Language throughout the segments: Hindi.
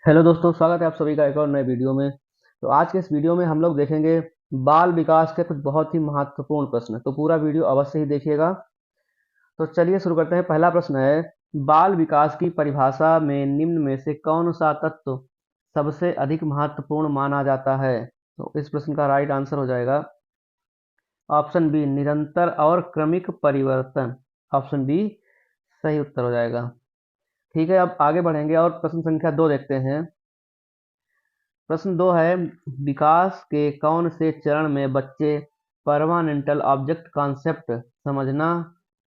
हेलो दोस्तों, स्वागत है आप सभी का एक और नए वीडियो में। तो आज के इस वीडियो में हम लोग देखेंगे बाल विकास के कुछ बहुत ही महत्वपूर्ण प्रश्न। तो पूरा वीडियो अवश्य ही देखिएगा। तो चलिए शुरू करते हैं। पहला प्रश्न है, बाल विकास की परिभाषा में निम्न में से कौन सा तत्व सबसे अधिक महत्वपूर्ण माना जाता है? तो इस प्रश्न का राइट आंसर हो जाएगा ऑप्शन बी, निरंतर और क्रमिक परिवर्तन। ऑप्शन बी सही उत्तर हो जाएगा। ठीक है, अब आगे बढ़ेंगे और प्रश्न संख्या 2 देखते हैं। प्रश्न 2 है, विकास के कौन से चरण में बच्चे परमानेंटल ऑब्जेक्ट कॉन्सेप्ट समझना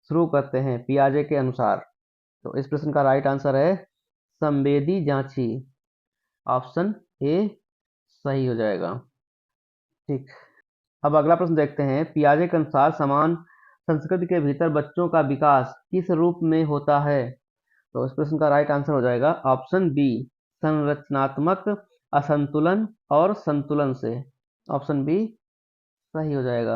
शुरू करते हैं पियाजे के अनुसार? तो इस प्रश्न का राइट आंसर है संवेदी जांची। ऑप्शन ए सही हो जाएगा। ठीक। अब अगला प्रश्न देखते हैं। पियाजे के अनुसार समान संस्कृति के भीतर बच्चों का विकास किस रूप में होता है? तो इस प्रश्न का राइट आंसर हो जाएगा ऑप्शन बी, संरचनात्मक असंतुलन और संतुलन से। ऑप्शन बी सही हो जाएगा।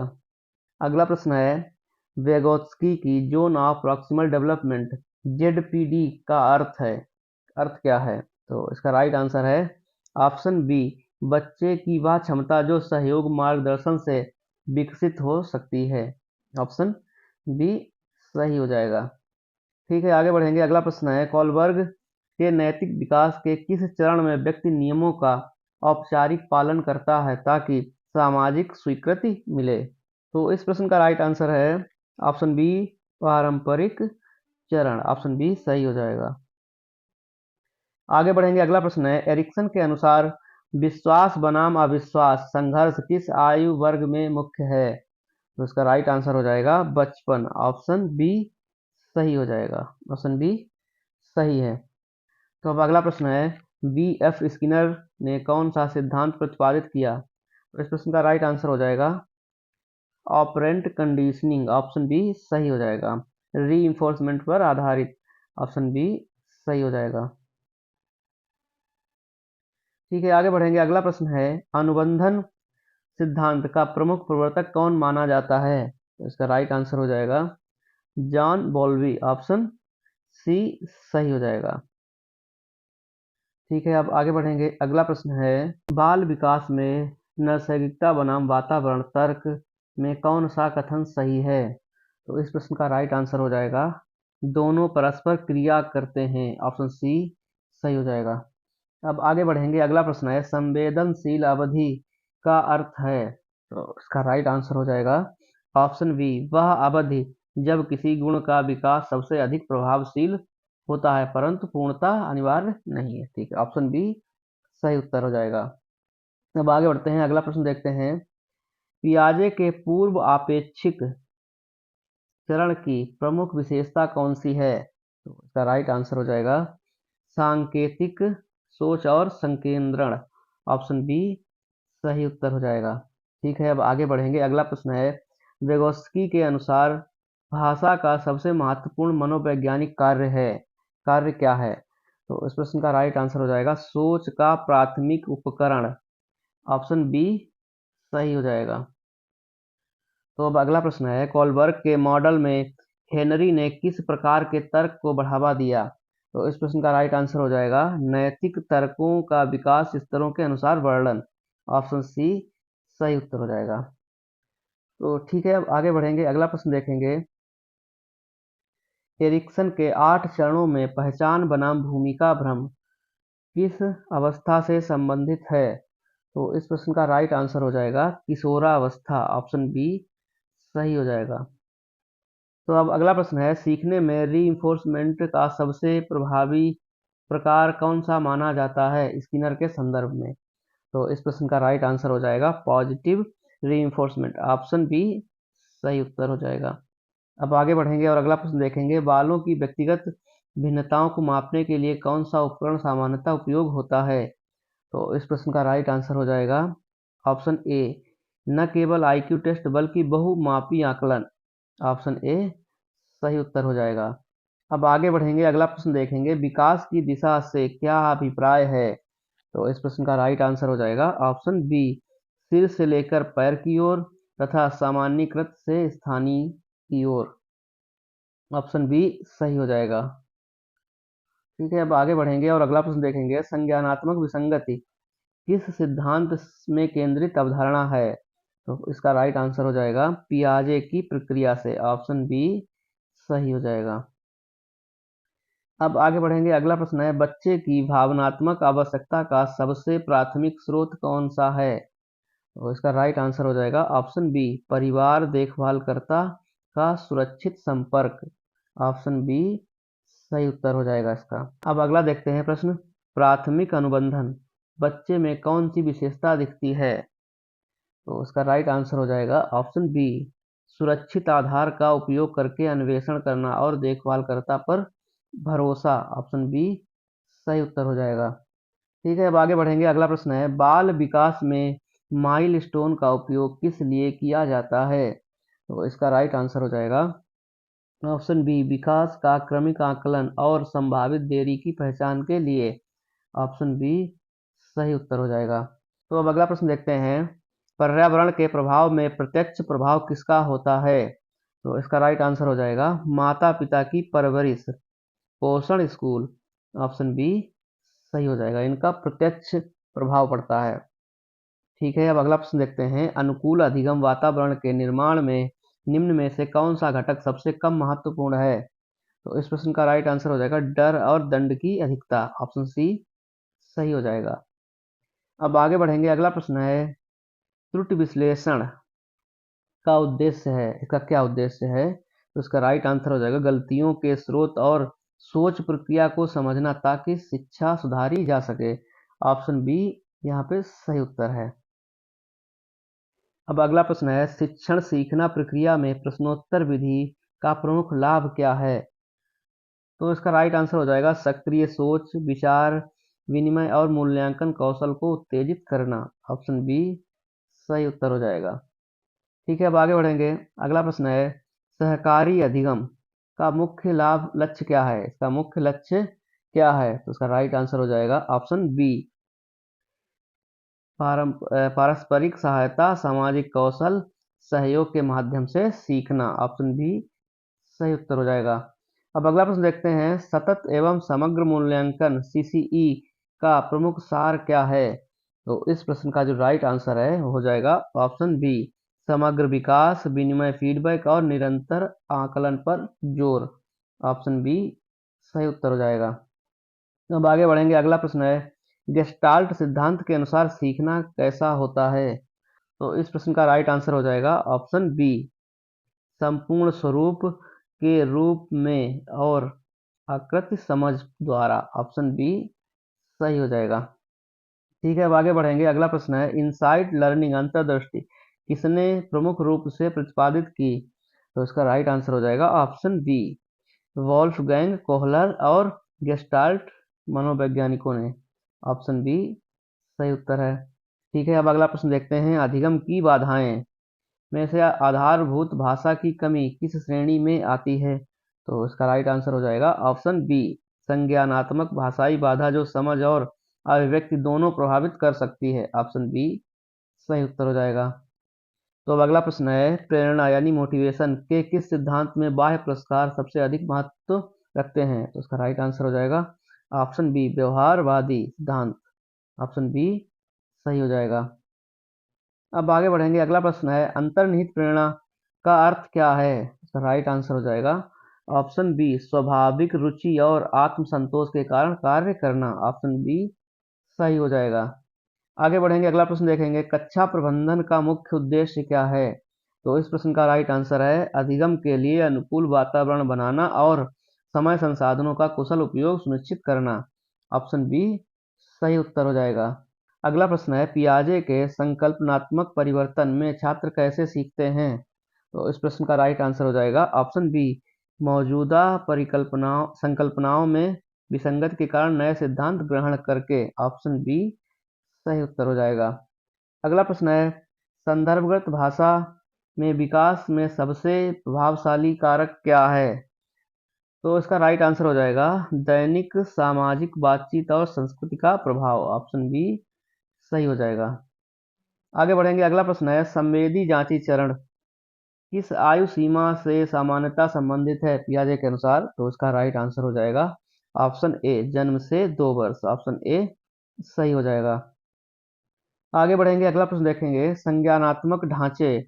अगला प्रश्न है, वेगोत्स्की की zone of proximal development ZPD का अर्थ क्या है? तो इसका राइट आंसर है ऑप्शन बी, बच्चे की वह क्षमता जो सहयोग मार्गदर्शन से विकसित हो सकती है। ऑप्शन बी सही हो जाएगा। ठीक है, आगे बढ़ेंगे। अगला प्रश्न है, कॉलबर्ग के नैतिक विकास के किस चरण में व्यक्ति नियमों का औपचारिक पालन करता है ताकि सामाजिक स्वीकृति मिले? तो इस प्रश्न का राइट आंसर है ऑप्शन बी, पारंपरिक चरण। ऑप्शन बी सही हो जाएगा। आगे बढ़ेंगे। अगला प्रश्न है, एरिक्सन के अनुसार विश्वास बनाम अविश्वास संघर्ष किस आयु वर्ग में मुख्य है? तो इसका राइट आंसर हो जाएगा बचपन। ऑप्शन बी सही हो जाएगा। ऑप्शन बी सही है। तो अब अगला प्रश्न है, बी एफ स्किनर ने कौन सा सिद्धांत प्रतिपादित किया? तो इस प्रश्न का राइट आंसर हो जाएगा ऑपरेंट कंडीशनिंग। ऑप्शन बी सही हो जाएगा। री पर आधारित। ऑप्शन बी सही हो जाएगा। ठीक है, आगे बढ़ेंगे। अगला प्रश्न है, अनुबंधन सिद्धांत का प्रमुख प्रवर्तक कौन माना जाता है? तो इसका राइट आंसर हो जाएगा जॉन बॉल्बी। ऑप्शन सी सही हो जाएगा। ठीक है, अब आगे बढ़ेंगे। अगला प्रश्न है, बाल विकास में नैसर्गिकता बनाम वातावरण तर्क में कौन सा कथन सही है? तो इस प्रश्न का राइट आंसर हो जाएगा दोनों परस्पर क्रिया करते हैं। ऑप्शन सी सही हो जाएगा। अब आगे बढ़ेंगे। अगला प्रश्न है, संवेदनशील अवधि का अर्थ है? तो इसका राइट आंसर हो जाएगा ऑप्शन बी, वह अवधि जब किसी गुण का विकास सबसे अधिक प्रभावशील होता है परंतु पूर्णतः अनिवार्य नहीं है। ठीक है, ऑप्शन बी सही उत्तर हो जाएगा। अब आगे बढ़ते हैं। अगला प्रश्न देखते हैं, पियाजे के पूर्व आपेक्षिक चरण की प्रमुख विशेषता कौन सी है? तो इसका राइट आंसर हो जाएगा सांकेतिक सोच और संकेंद्रण। ऑप्शन बी सही उत्तर हो जाएगा। ठीक है, अब आगे बढ़ेंगे। अगला प्रश्न है, वेगोस्की के अनुसार भाषा का सबसे महत्वपूर्ण मनोवैज्ञानिक कार्य क्या है? तो इस प्रश्न का राइट आंसर हो जाएगा सोच का प्राथमिक उपकरण। ऑप्शन बी सही हो जाएगा। तो अब अगला प्रश्न है, कॉलबर्ग के मॉडल में हेनरी ने किस प्रकार के तर्क को बढ़ावा दिया? तो इस प्रश्न का राइट आंसर हो जाएगा नैतिक तर्कों का विकास स्तरों के अनुसार वर्णन। ऑप्शन सी सही उत्तर हो जाएगा। तो ठीक है, अब आगे बढ़ेंगे। अगला प्रश्न देखेंगे, एरिक्सन के 8 चरणों में पहचान बनाम भूमिका भ्रम किस अवस्था से संबंधित है? तो इस प्रश्न का राइट आंसर हो जाएगा किशोरावस्था। ऑप्शन बी सही हो जाएगा। तो अब अगला प्रश्न है, सीखने में रीइंफोर्समेंट का सबसे प्रभावी प्रकार कौन सा माना जाता है स्किनर के संदर्भ में? तो इस प्रश्न का राइट आंसर हो जाएगा पॉजिटिव रीइंफोर्समेंट। ऑप्शन बी सही उत्तर हो जाएगा। अब आगे बढ़ेंगे और अगला प्रश्न देखेंगे, बालों की व्यक्तिगत भिन्नताओं को मापने के लिए कौन सा उपकरण सामान्यतः उपयोग होता है? तो इस प्रश्न का राइट आंसर हो जाएगा ऑप्शन ए, न केवल आईक्यू टेस्ट बल्कि बहुमापी आकलन। ऑप्शन ए सही उत्तर हो जाएगा। अब आगे बढ़ेंगे। अगला प्रश्न देखेंगे, विकास की दिशा से क्या अभिप्राय है? तो इस प्रश्न का राइट आंसर हो जाएगा ऑप्शन बी, सिर से लेकर पैर की ओर तथा सामान्यीकृत से स्थानीय की ओर। ऑप्शन बी सही हो जाएगा। ठीक है, अब आगे बढ़ेंगे और अगला प्रश्न देखेंगे। संज्ञानात्मक विसंगति किस सिद्धांत में केंद्रित अवधारणा है? तो इसका राइट आंसर हो जाएगा पियाजे की प्रक्रिया से। ऑप्शन बी सही हो जाएगा। अब आगे बढ़ेंगे, अगला प्रश्न है बच्चे की भावनात्मक आवश्यकता का सबसे प्राथमिक स्रोत कौन सा है? तो इसका राइट आंसर हो जाएगा ऑप्शन बी परिवार देखभालकर्ता का सुरक्षित संपर्क। ऑप्शन बी सही उत्तर हो जाएगा इसका। अब अगला देखते हैं प्रश्न, प्राथमिक अनुबंधन बच्चे में कौन सी विशेषता दिखती है? तो उसका राइट आंसर हो जाएगा ऑप्शन बी सुरक्षित आधार का उपयोग करके अन्वेषण करना और देखभालकर्ता पर भरोसा। ऑप्शन बी सही उत्तर हो जाएगा। ठीक है, अब आगे बढ़ेंगे, अगला प्रश्न है बाल विकास में माइलस्टोन का उपयोग किस लिए किया जाता है? तो इसका राइट आंसर हो जाएगा ऑप्शन बी विकास का क्रमिक आकलन और संभावित देरी की पहचान के लिए। ऑप्शन बी सही उत्तर हो जाएगा। तो अब अगला प्रश्न देखते हैं, पर्यावरण के प्रभाव में प्रत्यक्ष प्रभाव किसका होता है? तो इसका राइट आंसर हो जाएगा माता पिता की परवरिश, पोषण, स्कूल। ऑप्शन बी सही हो जाएगा, इनका प्रत्यक्ष प्रभाव पड़ता है। ठीक है, अब अगला प्रश्न देखते हैं, अनुकूल अधिगम वातावरण के निर्माण में निम्न में से कौन सा घटक सबसे कम महत्वपूर्ण है? तो इस प्रश्न का राइट आंसर हो जाएगा डर और दंड की अधिकता। ऑप्शन सी सही हो जाएगा। अब आगे बढ़ेंगे, अगला प्रश्न है त्रुटि विश्लेषण का उद्देश्य है, इसका क्या उद्देश्य है? तो इसका राइट आंसर हो जाएगा गलतियों के स्रोत और सोच प्रक्रिया को समझना ताकि शिक्षा सुधारी जा सके। ऑप्शन बी यहाँ पे सही उत्तर है। अब अगला प्रश्न है शिक्षण सीखना प्रक्रिया में प्रश्नोत्तर विधि का प्रमुख लाभ क्या है? तो इसका राइट आंसर हो जाएगा सक्रिय सोच, विचार विनिमय और मूल्यांकन कौशल को उत्तेजित करना। ऑप्शन बी सही उत्तर हो जाएगा। ठीक है, अब आगे बढ़ेंगे, अगला प्रश्न है सहकारी अधिगम का मुख्य लाभ लक्ष्य क्या है? इसका मुख्य लक्ष्य क्या है? तो इसका राइट आंसर हो जाएगा ऑप्शन बी पारस्परिक सहायता, सामाजिक कौशल, सहयोग के माध्यम से सीखना। ऑप्शन बी सही उत्तर हो जाएगा। अब अगला प्रश्न देखते हैं सतत एवं समग्र मूल्यांकन सीसीई का प्रमुख सार क्या है? तो इस प्रश्न का जो राइट आंसर है वो हो जाएगा ऑप्शन बी समग्र विकास, विनिमय, फीडबैक और निरंतर आकलन पर जोर। ऑप्शन बी सही उत्तर हो जाएगा। अब आगे बढ़ेंगे, अगला प्रश्न है गेस्टाल्ट सिद्धांत के अनुसार सीखना कैसा होता है? तो इस प्रश्न का राइट आंसर हो जाएगा ऑप्शन बी संपूर्ण स्वरूप के रूप में और आकृति समझ द्वारा। ऑप्शन बी सही हो जाएगा। ठीक है, अब आगे बढ़ेंगे, अगला प्रश्न है इनसाइट लर्निंग अंतर्दृष्टि किसने प्रमुख रूप से प्रतिपादित की? तो इसका राइट आंसर हो जाएगा ऑप्शन बी वॉल्फगैंग कोहलर और गेस्टाल्ट मनोवैज्ञानिकों ने। ऑप्शन बी सही उत्तर है। ठीक है, अब अगला प्रश्न देखते हैं अधिगम की बाधाएं में से आधारभूत भाषा की कमी किस श्रेणी में आती है? तो इसका राइट आंसर हो जाएगा ऑप्शन बी संज्ञानात्मक भाषाई बाधा जो समझ और अभिव्यक्ति दोनों प्रभावित कर सकती है। ऑप्शन बी सही उत्तर हो जाएगा। तो अब अगला प्रश्न है प्रेरणा यानी मोटिवेशन के किस सिद्धांत में बाह्य पुरस्कार सबसे अधिक महत्व रखते हैं? तो इसका राइट आंसर हो जाएगा ऑप्शन बी व्यवहारवादी सिद्धांत। ऑप्शन बी सही हो जाएगा। अब आगे बढ़ेंगे, अगला प्रश्न है अंतर्निहित प्रेरणा का अर्थ क्या है? इसका राइट आंसर हो जाएगा ऑप्शन बी स्वाभाविक रुचि और आत्मसंतोष के कारण कार्य करना। ऑप्शन बी सही हो जाएगा। आगे बढ़ेंगे, अगला प्रश्न देखेंगे कक्षा प्रबंधन का मुख्य उद्देश्य क्या है? तो इस प्रश्न का राइट आंसर है अधिगम के लिए अनुकूल वातावरण बनाना और समय संसाधनों का कुशल उपयोग सुनिश्चित करना। ऑप्शन बी सही उत्तर हो जाएगा। अगला प्रश्न है पियाजे के संकल्पनात्मक परिवर्तन में छात्र कैसे सीखते हैं? तो इस प्रश्न का राइट आंसर हो जाएगा ऑप्शन बी मौजूदा परिकल्पनाओं संकल्पनाओं में विसंगति के कारण नए सिद्धांत ग्रहण करके। ऑप्शन बी सही उत्तर हो जाएगा। अगला प्रश्न है संदर्भगत भाषा में विकास में सबसे प्रभावशाली कारक क्या है? तो इसका राइट आंसर हो जाएगा दैनिक सामाजिक बातचीत और संस्कृति का प्रभाव। ऑप्शन बी सही हो जाएगा। आगे बढ़ेंगे, अगला प्रश्न है संवेदी जांची चरण किस आयु सीमा से सामान्यता संबंधित है पियाजे के अनुसार? तो इसका राइट आंसर हो जाएगा ऑप्शन ए जन्म से 2 वर्ष, ऑप्शन ए सही हो जाएगा। आगे बढ़ेंगे, अगला प्रश्न देखेंगे, संज्ञानात्मक ढांचे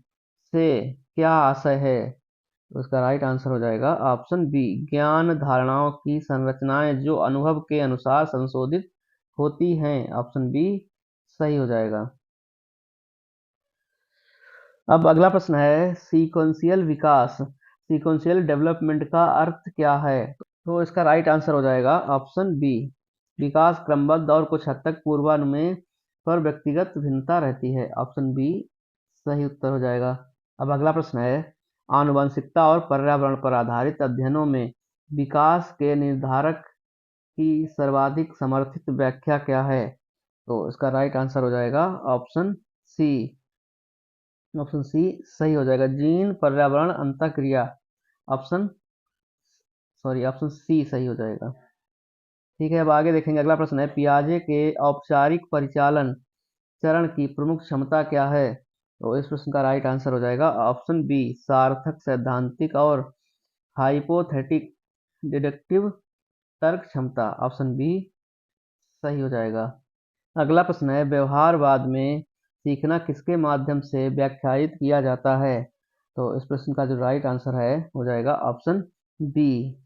से क्या आशय है? तो इसका राइट आंसर हो जाएगा ऑप्शन बी ज्ञान धारणाओं की संरचनाएं जो अनुभव के अनुसार संशोधित होती हैं, ऑप्शन बी सही हो जाएगा। अब अगला प्रश्न है, सीक्वेंशियल विकास, सीक्वेंशियल डेवलपमेंट का अर्थ क्या है? तो इसका राइट आंसर हो जाएगा ऑप्शन बी विकास क्रमबद्ध और कुछ हद तक पूर्वानुमेय पर व्यक्तिगत भिन्नता रहती है, ऑप्शन बी सही उत्तर हो जाएगा। अब अगला प्रश्न है, आनुवंशिकता और पर्यावरण पर आधारित अध्ययनों में विकास के निर्धारक की सर्वाधिक समर्थित व्याख्या क्या है? तो इसका राइट आंसर हो जाएगा ऑप्शन सी, ऑप्शन सी सही हो जाएगा, जीन पर्यावरण अंतःक्रिया, ऑप्शन ऑप्शन सी सही हो जाएगा। ठीक है, अब आगे देखेंगे, अगला प्रश्न है, पियाजे के औपचारिक परिचालन चरण की प्रमुख क्षमता क्या है? तो इस प्रश्न का राइट आंसर हो जाएगा ऑप्शन बी सार्थक सैद्धांतिक और हाइपोथेटिक डिडक्टिव तर्क क्षमता, ऑप्शन बी सही हो जाएगा। अगला प्रश्न है, व्यवहारवाद में सीखना किसके माध्यम से व्याख्यायित किया जाता है? तो इस प्रश्न का जो राइट आंसर है हो जाएगा ऑप्शन बी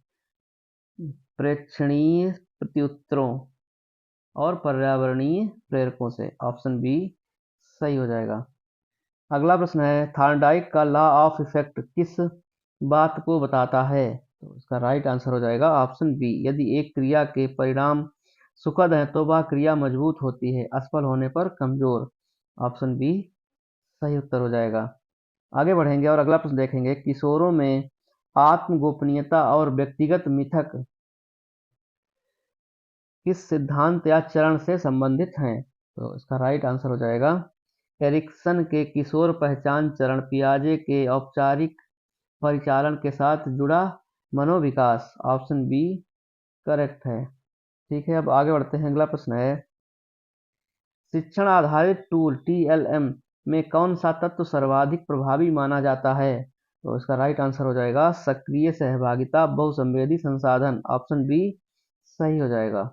प्रेक्षणीय प्रत्युत्तरों और पर्यावरणीय प्रेरकों से, ऑप्शन बी सही हो जाएगा। अगला प्रश्न है, थार्नडाइक का लॉ ऑफ इफेक्ट किस बात को बताता है? तो इसका राइट आंसर हो जाएगा ऑप्शन बी यदि एक क्रिया के परिणाम सुखद हैं तो वह क्रिया मजबूत होती है, असफल होने पर कमजोर, ऑप्शन बी सही उत्तर हो जाएगा। आगे बढ़ेंगे और अगला प्रश्न देखेंगे, किशोरों में आत्म गोपनीयता और व्यक्तिगत मिथक किस सिद्धांत या चरण से संबंधित हैं? तो इसका राइट आंसर हो जाएगा एरिक्सन के किशोर पहचान चरण, पियाजे के औपचारिक परिचालन के साथ जुड़ा मनोविकास, ऑप्शन बी करेक्ट है। ठीक है, अब आगे बढ़ते हैं, अगला प्रश्न है, शिक्षण आधारित टूल टीएलएम में कौन सा तत्व सर्वाधिक प्रभावी माना जाता है? तो इसका राइट आंसर हो जाएगा सक्रिय सहभागिता बहुसंवेदी संसाधन, ऑप्शन बी सही हो जाएगा।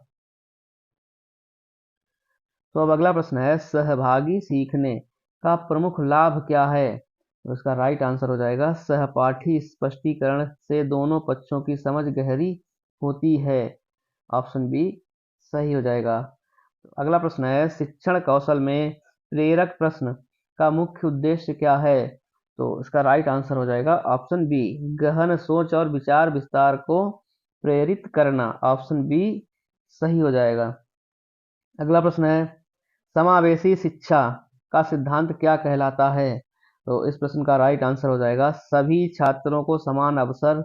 तो अब अगला प्रश्न है, सहभागी सीखने का प्रमुख लाभ क्या है? तो इसका राइट आंसर हो जाएगा सहपाठी स्पष्टीकरण से दोनों पक्षों की समझ गहरी होती है, ऑप्शन बी सही हो जाएगा। तो अगला प्रश्न है, शिक्षण कौशल में प्रेरक प्रश्न का मुख्य उद्देश्य क्या है? तो इसका राइट आंसर हो जाएगा ऑप्शन बी गहन सोच और विचार विस्तार को प्रेरित करना, ऑप्शन बी सही हो जाएगा। अगला प्रश्न है, समावेशी शिक्षा का सिद्धांत क्या कहलाता है? तो इस प्रश्न का राइट आंसर हो जाएगा सभी छात्रों को समान अवसर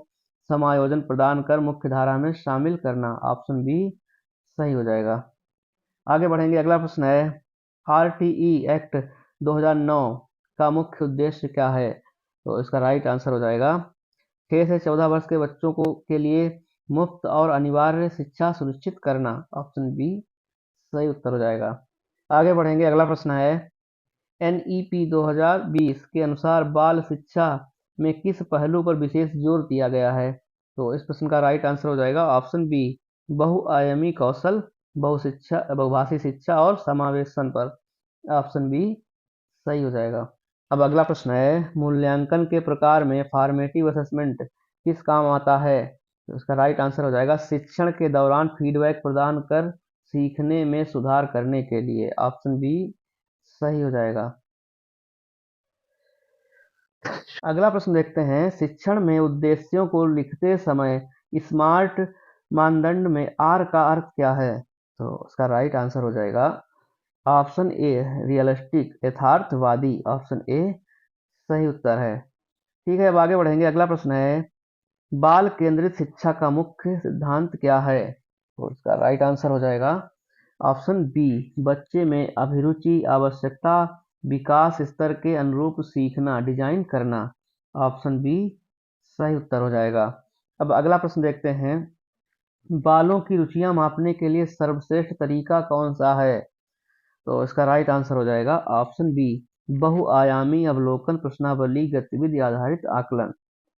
समायोजन प्रदान कर मुख्यधारा में शामिल करना, ऑप्शन बी सही हो जाएगा। आगे बढ़ेंगे, अगला प्रश्न है, आरटीई एक्ट 2009 का मुख्य उद्देश्य क्या है? तो इसका राइट आंसर हो जाएगा 6 से 14 वर्ष के बच्चों को के लिए मुफ्त और अनिवार्य शिक्षा सुनिश्चित करना, ऑप्शन बी सही उत्तर हो जाएगा। आगे बढ़ेंगे, अगला प्रश्न है, एनईपी 2020 के अनुसार बाल शिक्षा में किस पहलू पर विशेष जोर दिया गया है? तो इस प्रश्न का राइट आंसर हो जाएगा ऑप्शन बी बहुआयामी कौशल बहुभाषी शिक्षा और समावेशन पर, ऑप्शन बी सही हो जाएगा। अब अगला प्रश्न है, मूल्यांकन के प्रकार में फॉर्मेटिव असेसमेंट किस काम आता है? तो इसका राइट आंसर हो जाएगा शिक्षण के दौरान फीडबैक प्रदान कर सीखने में सुधार करने के लिए, ऑप्शन बी सही हो जाएगा। अगला प्रश्न देखते हैं, शिक्षण में उद्देश्यों को लिखते समय स्मार्ट मानदंड में आर का अर्थ क्या है? तो इसका राइट आंसर हो जाएगा ऑप्शन ए रियलिस्टिक यथार्थवादी, ऑप्शन ए सही उत्तर है। ठीक है, अब आगे बढ़ेंगे, अगला प्रश्न है, बाल केंद्रित शिक्षा का मुख्य सिद्धांत क्या है? तो इसका राइट आंसर हो जाएगा ऑप्शन बी बच्चे में अभिरुचि आवश्यकता विकास स्तर के अनुरूप सीखना डिजाइन करना, ऑप्शन बी सही उत्तर हो जाएगा। अब अगला प्रश्न देखते हैं, बालों की रुचियां मापने के लिए सर्वश्रेष्ठ तरीका कौन सा है? तो इसका राइट आंसर हो जाएगा ऑप्शन बी बहुआयामी अवलोकन प्रश्नावली गतिविधि आधारित आकलन,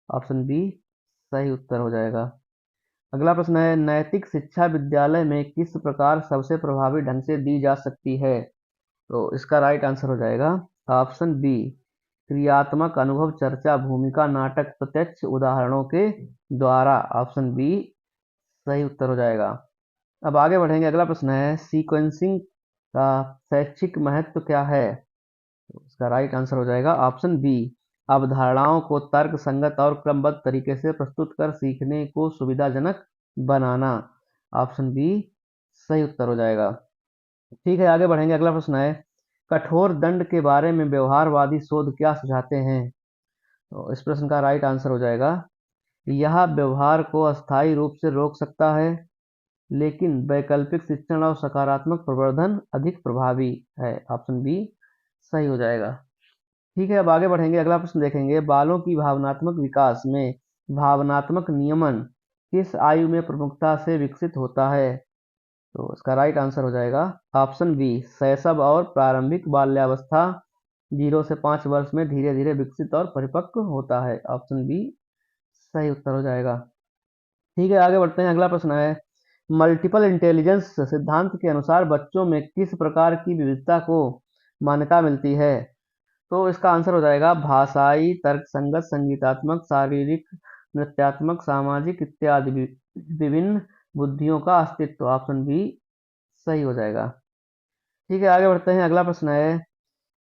ऑप्शन बी सही उत्तर हो जाएगा। अगला प्रश्न है, नैतिक शिक्षा विद्यालय में किस प्रकार सबसे प्रभावी ढंग से दी जा सकती है? तो इसका राइट आंसर हो जाएगा ऑप्शन बी, क्रियात्मक अनुभव, चर्चा, भूमिका, नाटक, प्रत्यक्ष उदाहरणों के द्वारा। ऑप्शन बी सही उत्तर हो जाएगा। अब आगे बढ़ेंगे। अगला प्रश्न है, सीक्वेंसिंग का शैक्षिक महत्व क्या है? तो इसका राइट आंसर हो जाएगा ऑप्शन बी, अवधारणाओं को तर्क संगत और क्रमबद्ध तरीके से प्रस्तुत कर सीखने को सुविधाजनक बनाना। ऑप्शन बी सही उत्तर हो जाएगा। ठीक है, आगे बढ़ेंगे। अगला प्रश्न है, कठोर दंड के बारे में व्यवहारवादी शोध क्या सुझाते हैं? तो इस प्रश्न का राइट आंसर हो जाएगा, यह व्यवहार को अस्थायी रूप से रोक सकता है, लेकिन वैकल्पिक शिक्षण और सकारात्मक प्रवर्धन अधिक प्रभावी है। ऑप्शन बी सही हो जाएगा। ठीक है, अब आगे बढ़ेंगे। अगला प्रश्न देखेंगे, बालों की भावनात्मक विकास में भावनात्मक नियमन किस आयु में प्रमुखता से विकसित होता है? तो इसका राइट आंसर हो जाएगा ऑप्शन बी, शैशव और प्रारंभिक बाल्यावस्था 0 से 5 वर्ष में धीरे धीरे विकसित और परिपक्व होता है। ऑप्शन बी सही उत्तर हो जाएगा। ठीक है, आगे बढ़ते हैं। अगला प्रश्न है, मल्टीपल इंटेलिजेंस सिद्धांत के अनुसार बच्चों में किस प्रकार की विविधता को मान्यता मिलती है? तो इसका आंसर हो जाएगा भाषाई, तर्कसंगत, संगीतात्मक, शारीरिक, नृत्यात्मक, सामाजिक इत्यादि विभिन्न बुद्धियों का अस्तित्व। ऑप्शन बी सही हो जाएगा। ठीक है, आगे बढ़ते हैं। अगला प्रश्न है,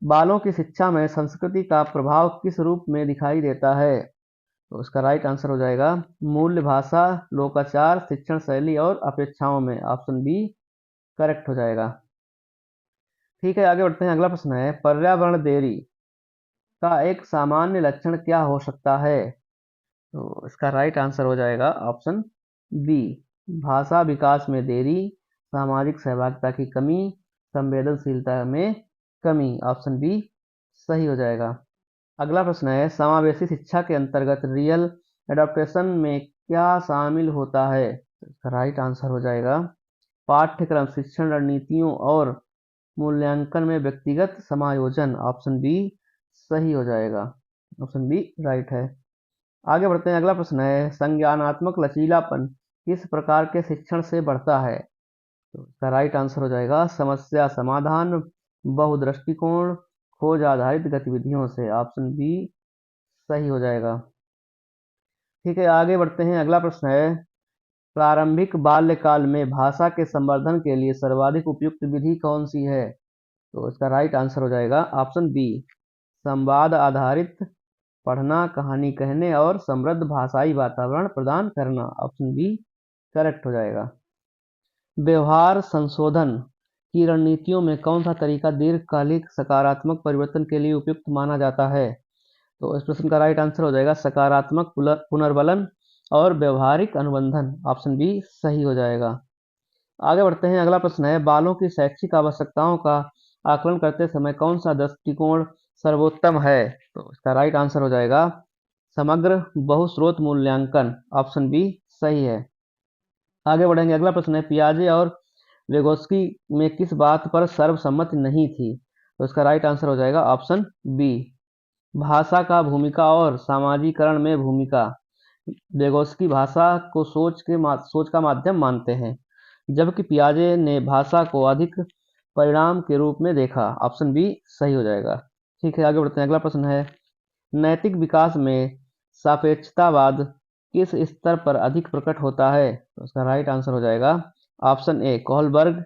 बालों की शिक्षा में संस्कृति का प्रभाव किस रूप में दिखाई देता है? तो इसका राइट आंसर हो जाएगा मूल्य, भाषा, लोकाचार, शिक्षण शैली और अपेक्षाओं में। ऑप्शन बी करेक्ट हो जाएगा। ठीक है, आगे बढ़ते हैं। अगला प्रश्न है, पर्यावरण देरी का एक सामान्य लक्षण क्या हो सकता है? तो इसका राइट आंसर हो जाएगा ऑप्शन बी, भाषा विकास में देरी, सामाजिक सहभागिता की कमी, संवेदनशीलता में कमी। ऑप्शन बी सही हो जाएगा। अगला प्रश्न है, समावेशी शिक्षा के अंतर्गत रियल एडाप्टेशन में क्या शामिल होता है? तो इसका राइट आंसर हो जाएगा पाठ्यक्रम, शिक्षण रणनीतियों और मूल्यांकन में व्यक्तिगत समायोजन। ऑप्शन बी सही हो जाएगा। ऑप्शन बी राइट है। आगे बढ़ते हैं। अगला प्रश्न है, संज्ञानात्मक लचीलापन किस प्रकार के शिक्षण से बढ़ता है? तो इसका राइट आंसर हो जाएगा समस्या समाधान, बहुदृष्टिकोण, खोज आधारित गतिविधियों से। ऑप्शन बी सही हो जाएगा। ठीक है, आगे बढ़ते हैं। अगला प्रश्न है, प्रारंभिक बाल्यकाल में भाषा के संवर्धन के लिए सर्वाधिक उपयुक्त विधि कौन सी है? तो इसका राइट आंसर हो जाएगा ऑप्शन बी, संवाद आधारित पढ़ना, कहानी कहने और समृद्ध भाषाई वातावरण प्रदान करना। ऑप्शन बी करेक्ट हो जाएगा। व्यवहार संशोधन की रणनीतियों में कौन सा तरीका दीर्घकालिक सकारात्मक परिवर्तन के लिए उपयुक्त माना जाता है? तो इस प्रश्न का राइट आंसर हो जाएगा सकारात्मक पुनर्बलन और व्यवहारिक अनुबंधन। ऑप्शन बी सही हो जाएगा। आगे बढ़ते हैं। अगला प्रश्न है, बालों की शैक्षिक आवश्यकताओं का आकलन करते समय कौन सा दृष्टिकोण सर्वोत्तम है? तो इसका राइट आंसर हो जाएगा समग्र बहुस्रोत मूल्यांकन। ऑप्शन बी सही है। आगे बढ़ेंगे। अगला प्रश्न है, पियाजे और वेगोस्की में किस बात पर सर्वसम्मति नहीं थी? तो इसका राइट आंसर हो जाएगा ऑप्शन बी, भाषा का भूमिका और सामाजिकरण में भूमिका। वेगोस्की भाषा को सोच का माध्यम मानते हैं, जबकि पियाजे ने भाषा को अधिक परिणाम के रूप में देखा। ऑप्शन बी सही हो जाएगा। ठीक है, आगे बढ़ते हैं। अगला प्रश्न है, नैतिक विकास में सापेक्षतावाद किस स्तर पर अधिक प्रकट होता है? तो इसका राइट आंसर हो जाएगा ऑप्शन ए, कोहलबर्ग